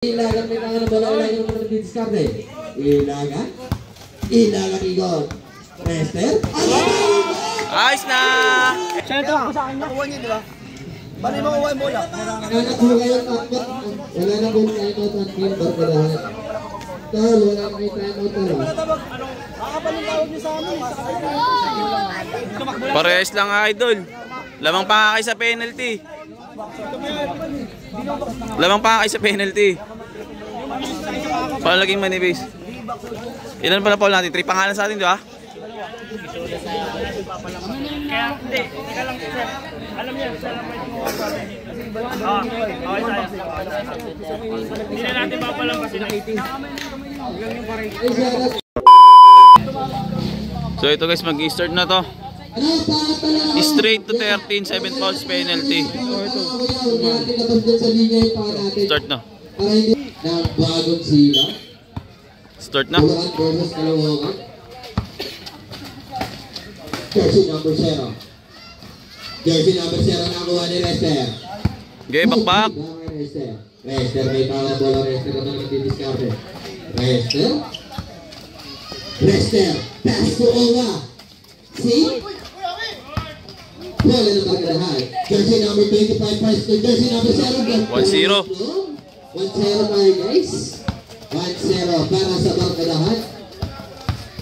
Ilagan may tangan ng bola, ilagan ng mga diskarte. Ilagan ikot. Rester. Ayos na! Siyempre ako sa kanya. Nakuha niya, di ba? Bali mo kuha yung bola. Nanakbo kayo takot. Wala na kong time-out ang team barkadahan. Tol, wala na kayo time-out tol. Kakapaling tawag niyo sa amin. Parehas lang idol. Lamang pa nga kayo sa penalty. Lamang pa nga kayo sa penalty. Paano laging manibis? Ilan pala Paul natin? 3 pangalan sa atin, di ba? Kaya hindi, teka lang sir. Alam niya, sir naman yung mga pare. Okay tayo. Hindi na natin papalampasin ang 18. So ito guys, mag-start na to. Straight to 13, 7 fouls penalty. Start na. Bagong sila. Start na. Versus Kalawangan. Jersey number 0. Jersey number 0 nakuha ni Rester. Okay, bakbak. Rester may tawag bola. Rester na naman didiskarte. Rester. Pass to Owa. See? Bola ng barkadahan. Jersey number 25 pass to jersey number 0. 1-0. 1-0 tayo guys. 1-0 para sa barkadahan.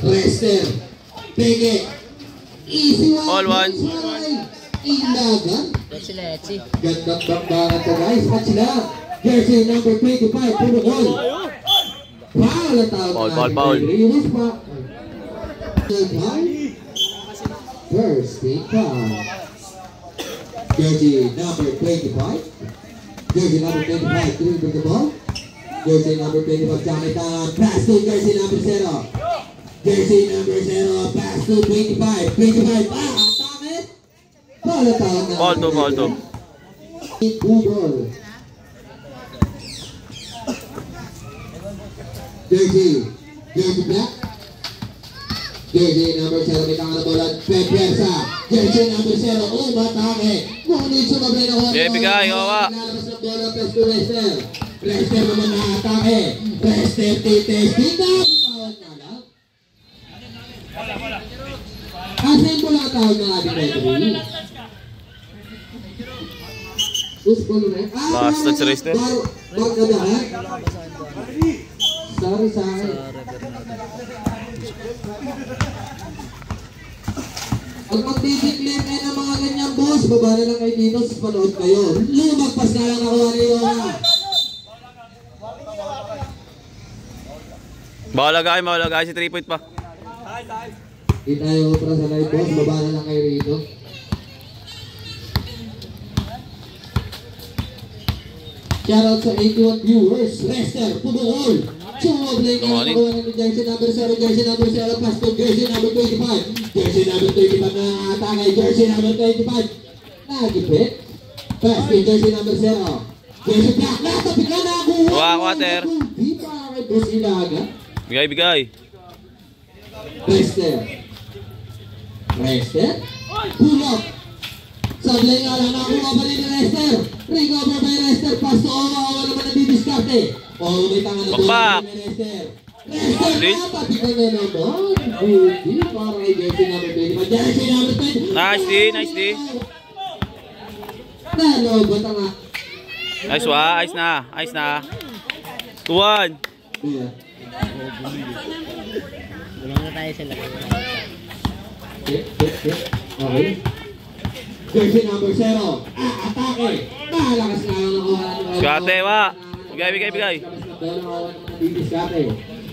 Rester. Pege. Easy one. All one. Ilagan. Let's see. Gandang bambangan to guys. Match lang. Jersey number 25. Puno goal. Foul na tawag. Foul. Release pa. First team foul. Jersey number 25. Jersey number 25. Dribble the ball. Jersey number 25. Jamit ang pass to jersey number 0. Jersey number 0. Pass to 25. 25. Takit. Foul na tawag. Foul to. Budol. Jersey black. Jersey number 0, may tangan na bola. Pepiersa. Jersey number 0. Matake. Ngunit sumabay na wala. Bigay, Owa. Lalabas ng bola. Press to Rester. Rester naman nakatake. Rester titis. Tingnan. Tawag na lang. Asin mo lang tawag na ating referee. Basta si Rester. Barkadahan. Sorry sa akin. Pag mag-declare kayo ng mga ganyang boss, baba na lang kayo dito, panood kayo. Lumagpas na lang ako, Ariwa. Bawala kayo si 3 point pa. Hindi tayo para sa live boss, baba na lang kayo rito. Shoutout sa 81 viewers. Rester, Pubuhol. Sumablay ka na nakuha ng jersey number 0, jersey number 0, pass to jersey number 25. Jersey number 25 na atangay, jersey number 25. Nagipit. Pass to jersey number 0. Jersey black, natabi ka na ako. Water. Di pa kay Boss Ilaga. Bigay. Rester. Pull up. Sablay nga lang, nakuha pa rin ni Rester. Recover by Rester, pass to Owa. Owa naman nadidiskarte. Oh, may tangan na bakbak. Rester, pati ka na naman. Buti, para kay jersey number 25. Jersey number 20. Nice D. Nalobat ang Ayos na. 2-1. Yeah. Walang na tayo sila. Okay. Jersey number 0. Atake. Malakas na lang nakuha. Skate, wa. Bigay.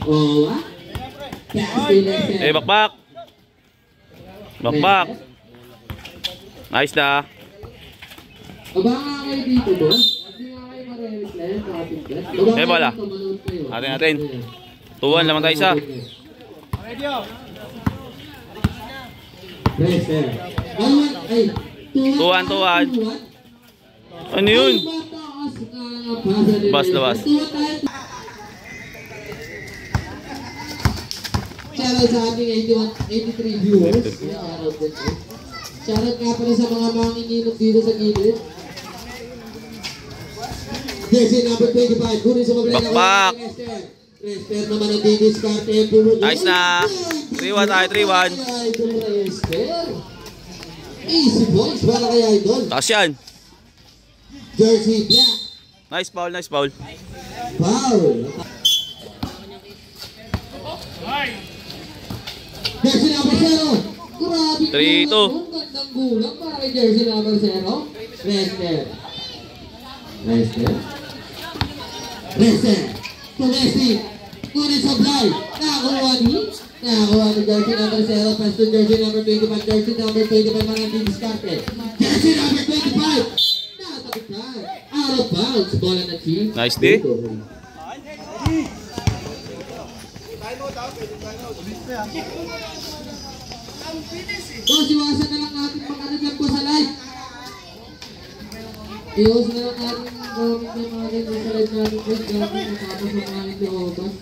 Owa. Bakbak. Nice na. Baba nga kayo dito, boss. Hindi nga kayo ma-replay. Bola. Atin. 2-1 naman tayo isa. Rester. 2-1. Ano yun? Bas. Shoutout sa ating 83 viewers. Shoutout nga pala sa mga manginginog dito sa gilid. Jersey number 25. Kunin sa mablay na Bakbak. Lester. Lester naman ang didiskarte. Pumukol. Nice na. 3-1 tayo, 3-1. Idol Lester. Easy points para kay Idol. Taas yan. Jersey black. Nice foul, nice foul. Foul. Jersey number 0. Grabe. 3-2. Gandang gulang para kay jersey number 0. Lester. Lester. Lester. To Messi. Kunin sa Blay. Nakakuha ni jersey number 0. Pass to jersey number 25. Jersey number 25 man ang didiskarte. Jersey number 25. Nakatapit na. Out of bounds. Bola na Chief. Nice D. Boss, iwasan na lang natin makaragyan po sa live. Iwasan na lang natin gamit ng mga ganyan sa live natin po. Gamit na tapos ng mga nito obas.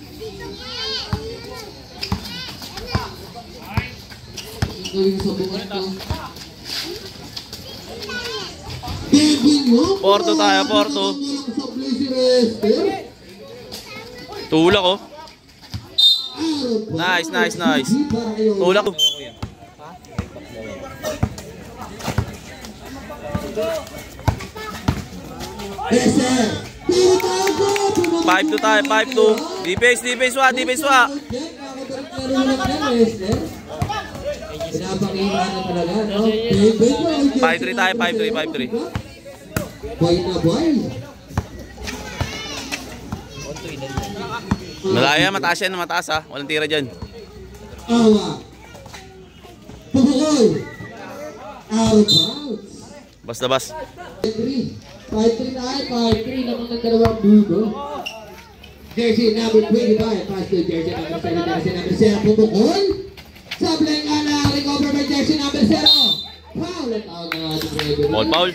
Gawin sa bungat ko. Kevin mo? Porto tayo, Porto. Tulak oh. Nice, nice, nice. Tulak oh. 5-2 tayo, 5-2. Defense, defense wa, defense wa. Pinapakita na talaga, no? 5-3 tayo, 5-3, 5-3. Boy na boy. Malaya, mataas yan, mataas ha. Walang tira dyan. Awa. Pupukol. Out of bounds. Basta bas. 5-3 tayo, 5-3 naman ng dalawang budo. Jersey number 25. Pass to jersey number 7. Jersey number 0. Pupukol. Sablay nga na. Recover by jersey number 0. Foul at out na ating referee. Ball foul.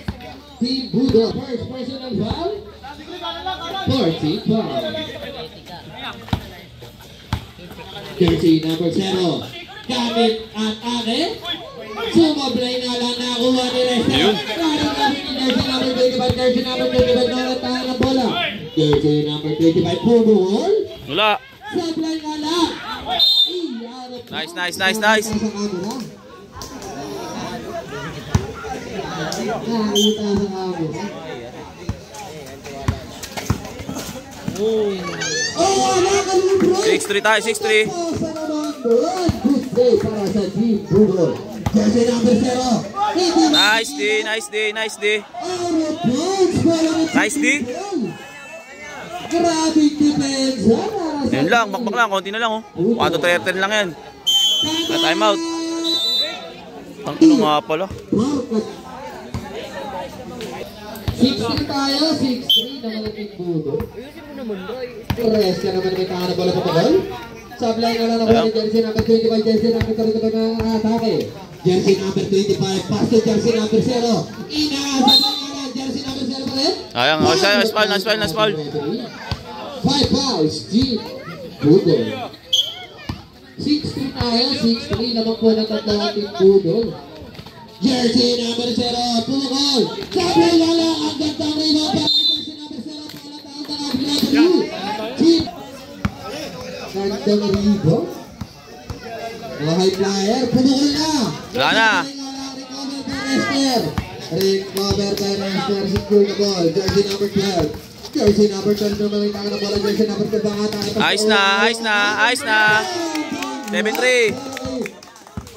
Team Budo. First personal foul. 40 foul. Jersey number 0. Gamit at ate. Sumablay na lang nakuha ni Lester. Ayun. Parang gamit ni jersey number 25. Jersey number 25. Nakatahan ang bola. Jersey number 25. Pumukol. Wala. Sablay nga lang. Nice, nice, nice, nice. Nakita sa camera. Oh, nakalibro. 6-3 tayo, 6-3. Good play para sa Team Budol. Jersey number 0. Nice D, nice D, nice D. Nice D. Grabe depensa. Yan lang, bakbak lang, konti na lang oh. 1-3 lang yan. Na time out. Ang ano nga pala. 6-3 tayo, 6-3 naman ang Team Budol. Rest ka naman may tangan na bola pa ball. Sablay na lang naman ni jersey number 25, jersey number 25 na atake. Jersey number 25, pass to jersey number 0. Inaasabay nga lang, jersey number 0 pa rin. Ayang, oh, siya, nice foul, nice foul, nice foul. 5 fouls, Team Budol. 6-3 tayo, 6-3 naman po ng tatlong Team Budol. Jersey number 0, pumukol. Sablay na lang, ang gandang rebound pa. Jersey number 0, palataon na ang referee. Team gandang rebound. Mga high flyer, pumukol na. Wala na. Recover by Lester. Recover by Lester, secure the ball. Jersey number 12. Jersey number 12 naman yung tangan ng bola. Jersey number 12 ang atake. Ayos na, ayos na, ayos na. 7-3.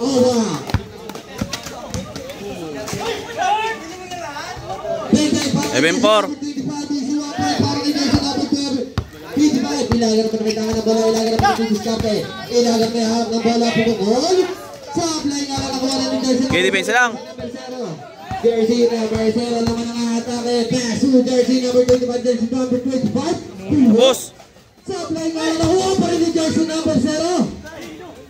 Oh, wow. Eben 4. Ilagan naman may tangan ng bola, ilagan naman ng diskarte. Ilagan may hawak ng bola, pumukol. Sablay nga lang nakuha ng jersey. Okay, depensa lang. Jersey number 0 naman ang atake. Pass to jersey number 25, jersey number 25. Boss. Sablay nga lang nakuha pa rin ng jersey number 0.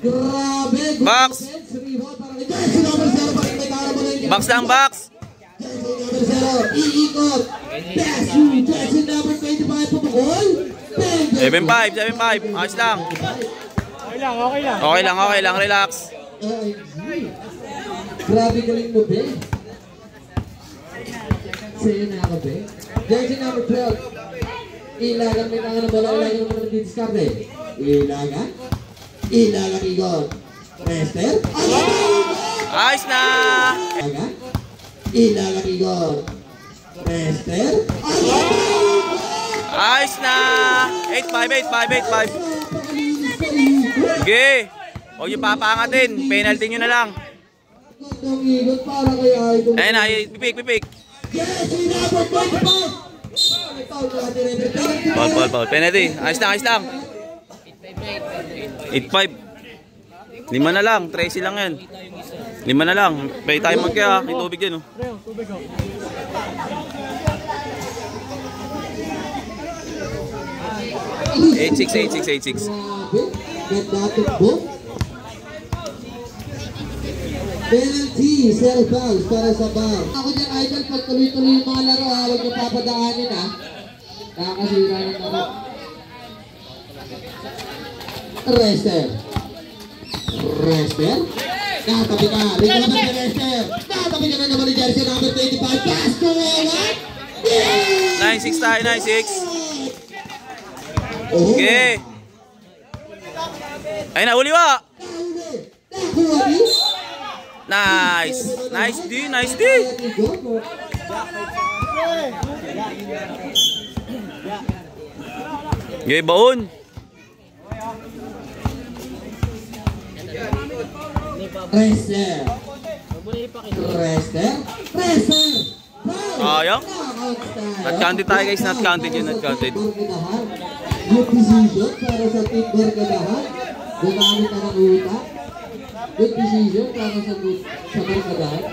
Grabe. Box. Rebound para kay jersey number 0 pa rin may tangan ng bola. Box lang, box. Jersey number 0, iikot. Pass to jersey number 25, pumukol. Eben 5, 7-5. Ayos lang. Okay lang, okay lang. Okay lang, okay lang, relax. Grabe galing mo, Ben. Sa'yo na ako, Ben. Jersey number 12. Ilagan may tangan ng bola. Ilagan naman ng didiskarte. Ilagan. Ilagan ikot. Rester. Ayos na! Ilagan. Ilagan ikot. Rester. Ayos na! 8-5. Sige! Huwag niyo papangatin. Penalty nyo na lang. Gandang ikot para kay Idol. Ayun na, pipik. Yes, inabot 25. Ball. Penalty. Ayos lang. 8-5. 5 na lang. 13 lang yan. 5 na lang. Pay time mag kaya. May tubig yan, oh. 8-6. Penalty, zero fouls para sa bar. Ako dyan, Idol, pag tuloy-tuloy yung mga laro, huwag niyo papadaanin, ha. Nakakasira ng laro. Rester. Natabi ka. Lingkod na si Rester. Natabi ka na naman ni jersey number 25. Pass to Owen. 9-6 tayo, 9-6. Okay. Ayun na, uli wa. Nice D. Okay, baon. Rester. Sayang. Not counted tayo, guys. Not counted. Good decision para sa team Barkadahan. Gumamit na ng utak. Good decision para sa Barkadahan.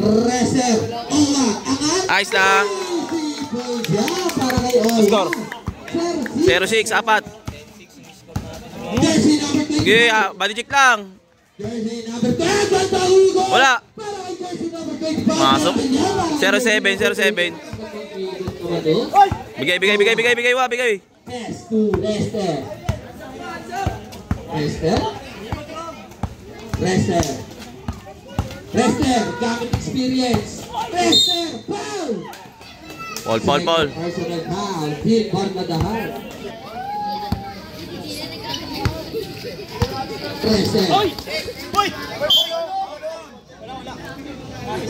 Rester. Angat. Ayos lang. Para kay Ola. Score. 0-6, 4. Jersey number 25. Okay, body check lang. Jersey number 25. Wala. Para kay jersey number 25. Masok. 0-7. Bigay, wa. S2 Rester, gamit experience. Rester, foul. Paul. Personal foul, Team Barkadahan. Rester.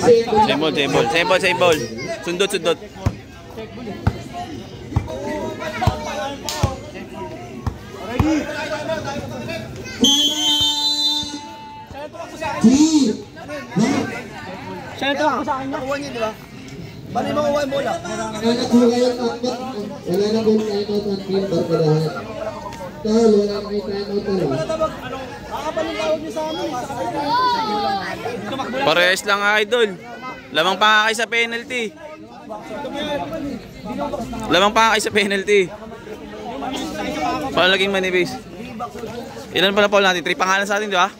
Same ball. Sundot. Nakuha niya, di ba? Paano yung makuha yung bola? Wala na kong timeout ang Team Barkadahan. Tol, wala na kong timeout na. Kakapaling tawag niyo sa amin. Parehas lang, Idol. Lamang pa nga kayo sa penalty. Paano laging manibis? Ilan pala Paul natin? 3 pangalan sa atin, di ba?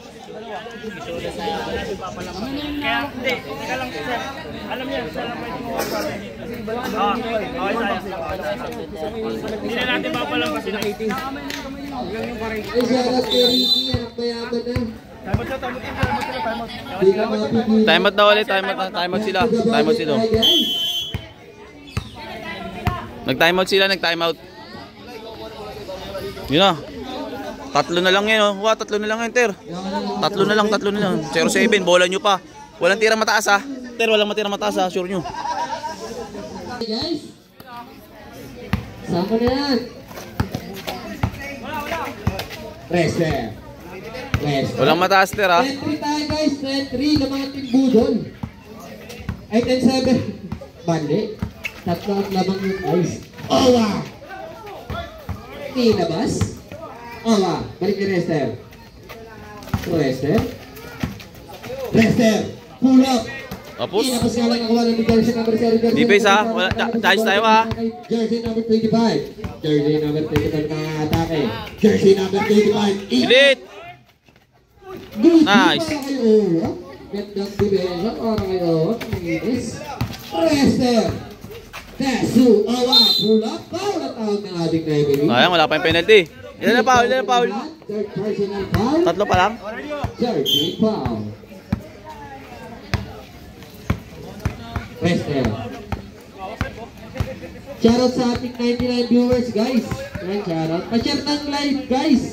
Kaya, hindi. Teka lang, sir. Alam niya, sir, lang pwede mo sa amin. Okay, hindi na natin papalampasin ng 18. Ay, shoutout kay Ricky, anak mayaman na. Di ka mapipili. Time out na ulit. Time out sila. Nag-time out. Yun na. 3 na lang yan, oh. 3 na lang yan, Ter. 3 na lang. 0-7, bola nyo pa. Walang tirang mataas, ha. Ter, walang matirang mataas, ha. Sure nyo. Hey, guys. Sama na yan. Rester. Walang mataas, Ter, ha. 10-3 tayo, guys. 10-3 ng mga team Budol. Ay, 10-7. Mali. 3 at lamang yung guys. Owa! Nilabas. Owa. Balik ni Rester. Pull up. Tapos. Tapos nga lang nakuha ng jersey number 0. Defense, ha. Charge tayo, ha. Jersey number 25. Jersey number 25 na atake. Jersey number 25. Elite. Nice. Para kay Owa. Gandang depensa para kay Owa. Nanginis. Rester. Tesu. Owa. Pull up. Foul at out ng ating referee. Sayang, wala pa yung penalty. Ilan na foul? Third personal foul. 3 pa lang. Jersey foul. Rester. Shoutout sa ating 99 viewers, guys. Ayan, shoutout. Pa-share ng live, guys.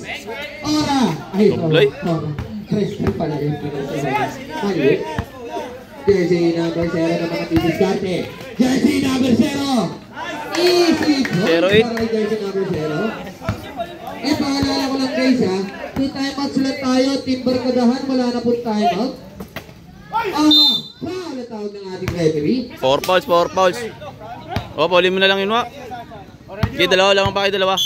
Ora. Ay, Toplay. Ora. Prester pala yung pinag-sabayan. Mali. Jersey number 0 na mga tidiskarte. Jersey number 0. Easy. 0-8. Para kay jersey number 0. Paalala ko lang guys ha. 2 timeouts lang tayo. Timber kadahan. Wala na po timeout. Foul na tawag ng ating referee. 4 fouls, 4 fouls. O, paulin mo na lang yun, wa. Okay, dalawa lang pa kayo, dalawa.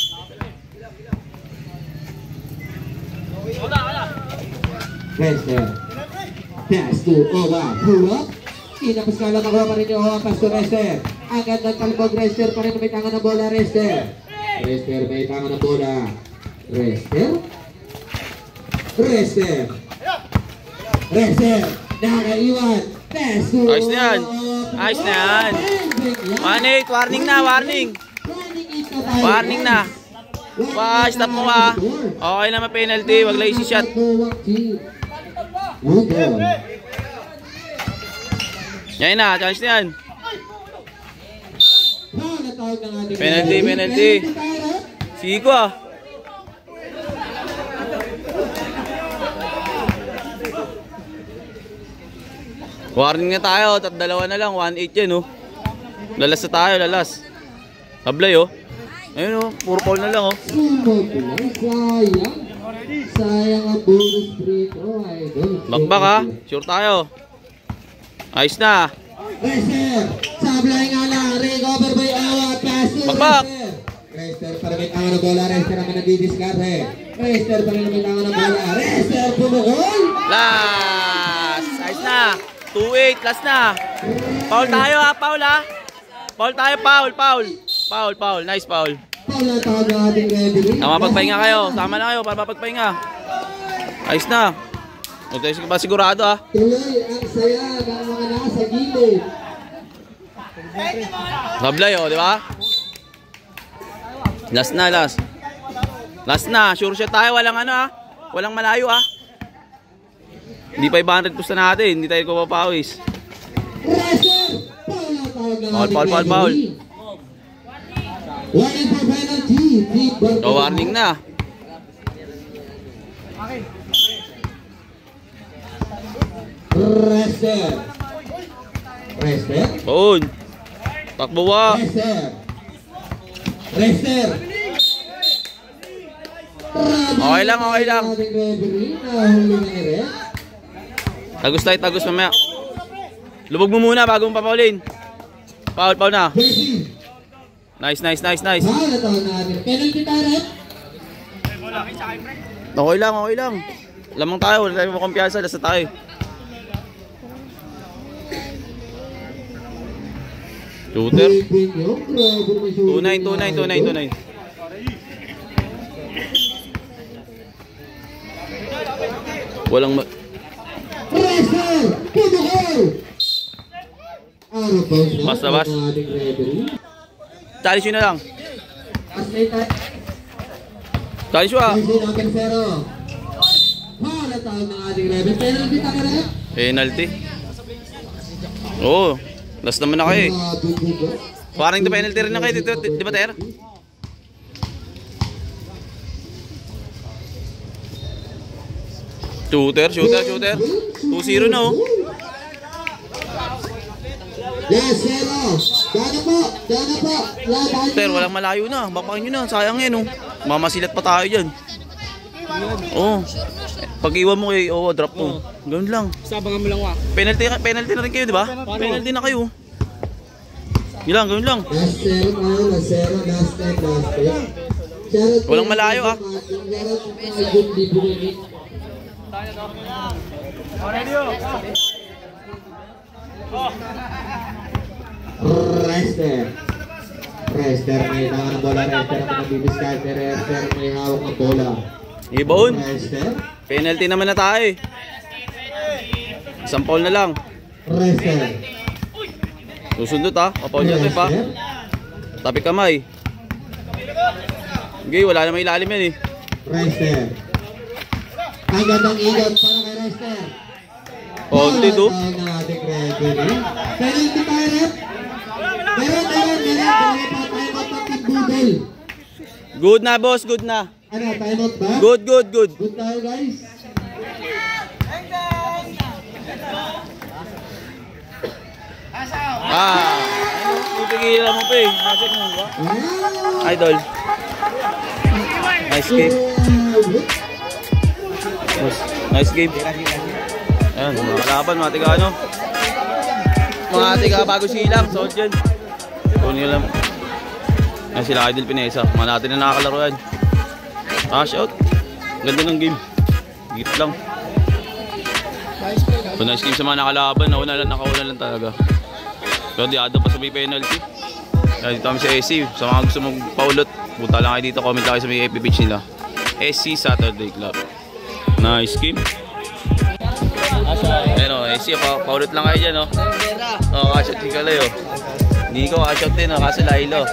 Rester. Pass to Owa. Pull up. Inapos ka lang makuha pa rin yung Owa. Pass to Rester. Agad ng talbog. Rester pa rin. May tangan na bola. Rester. Rester may tangan na bola. Rester. Rester. Rester. Nakaiwan. Pass to Ayos na yan. Ayos na yan. 1-8. Warning na, warning. Warning na. Stop mo ha. Okay naman penalty. Wag lazy shot. Yan na, chance na yan. Penalty, penalty. Siko ah. Warning na tayo, dalawa na lang, 1-8 yan oh. Lalas na tayo, lalas. Sablay oh. Ayun oh, puro foul na lang oh. Sayang ang bonus free throw, idol. Bakbak ha, sure tayo. Ayos na. Rester, sablay nga lang, recover by Awa, pass to Bakbak. Rester para may tangan na bola, Rester ang nagdidiskarte. Rester para may tangan na bola, Rester pumukol. Last! Ayos na. 2-8, last na. Foul tayo ha, foul ha. Foul tayo, foul, foul. Foul, foul, nice foul. Foul na tawag ng ating referee. Tama pagpahinga kayo, tama na kayo para mapagpahinga. Ayos na. O tayo ba sigurado ha. Tuloy ang saya ng mga nasa gilid. Sablay oh, di ba? Last na, last. Last na, sure shot tayo, walang ano ha. Walang malayo ha. Hindi 500 pusta natin, hindi tayo kumapawis. Rester, foul na tawag ng ating Foul, foul, foul. referee. Warning for penalty. So warning na. Rester. Rester. Boon. Takbo wa. Rester. Rester. Okay lang, okay lang. Ating referee, nahuli na rin. Tagos tayo, tagos mamaya. Lubog mo muna bago mo papaulin. Foul, foul na. Jersey. Nice, nice, nice, nice. Foul na tawag natin. Penalty tayo rin. Okay lang, okay lang. Lamang tayo, wala tayong kumpiyansa, lasa tayo. Shooter. 2-9, 2-9, 2-9, 2-9. Walang Rester. Pumukol. Basta, bas. Challenge yun na lang. Challenge yun ah. Penalty. Oo. Last naman na kayo eh. Parang the penalty rin na kayo dito, di ba Ter? Shooter, shooter, shooter. 2-0 na oh. Yes, zero. Dana po. Dana po. Laban. Ter, walang malayo na. Bapakin nyo na. Sayang yan oh. Mamasilat pa tayo dyan. Oo. Pag-iwan mo kay Owa, drop mo. Ganun lang. Sabangan mo lang wa. Penalty na rin kayo, di ba? Penalty na kayo. Yun lang, ganun lang. Last zero tayo. Last zero. Last time. Last time. Walang malayo ah. Rester. Rester may tangan ng bola. Rester ang nagbibiskarte. Rester may hawak ng bola. Ibaon. Rester. Penalty naman na tayo eh. Isang foul na lang. Rester. Susundot ha. Papaul natin pa. Tapi kamay. Okay, wala namang ilalim yan eh. Rester. Ang gandang igot para kay Rester. Konti to. Penalty tayo, rep. Meron. Idol. Good na, boss. Good na. Ano, time out ba? Good. Good tayo, guys. Pipigilan mo pa eh. Nasik mo ba? Wow. Idol. Nice game. Nice game. Ayan, mga kalaban, mga tiga ano. Mga tiga bago silang, sold yan. Kunin nyo lang. Ayan sila Idol Pinesa. Mga natin na nakakalaro yan. Cash out. Ganda ng game. Gift lang. So nice game sa mga nakalaban. Nakauna lang talaga. Pero di ado pa sa may penalty. Kaya dito kami sa SC. Sa mga gusto mong paulot, punta lang kayo dito. Comment lang kayo sa may FB page nila. SC Saturday Club. Nice game. Ayan o, SC. Paulot lang kayo dyan o. O, cash out si Kalay o. Hindi ko cash out din o. Kasi Lailo.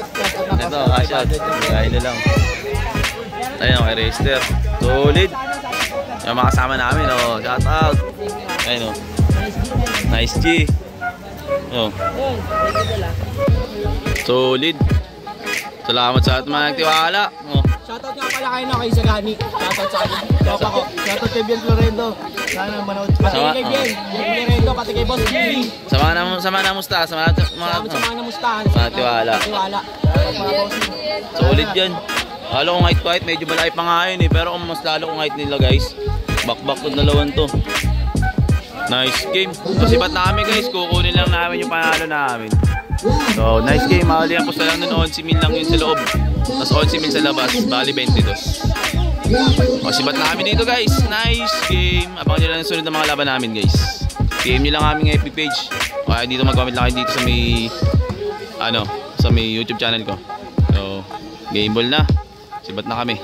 Ito, cash out. Lailo lang. Ayan o, kay Rester. Solid. Yung mga kasama namin o. Shout out. Ayan o. Nice G. Oh. Solid. Salamat sa ating mga nagtiwala. Oh. Shoutout nga pala kayo na kay Sagani. Shoutout sa akin. Tropa ko. Shoutout kay Bian Florendo. Sana manood. Pati kay Bian. Bian Florendo. Pati kay Boss Billy. Sama na musta. Sama na mustahan. Sa tiwala. Solid yan. Lalo kung height medyo malaki pa nga yun eh. Pero kung mas lalo kung height nila guys, back kung dalawan to. Nice game. So sibat na kami guys, kukunin lang namin yung panalo namin. So nice game, mahuli ang pusta lang nun, 11 mil lang yun sa loob. Tapos 11 mil sa labas, bali 22. O sibat na kami dito guys, nice game. Abangan nyo lang yung sunod ng mga laban namin guys. PM nyo lang aming FB page. O kaya dito mag-comment lang kayo dito sa may sa may YouTube channel ko. So game ball na, sibat na kami.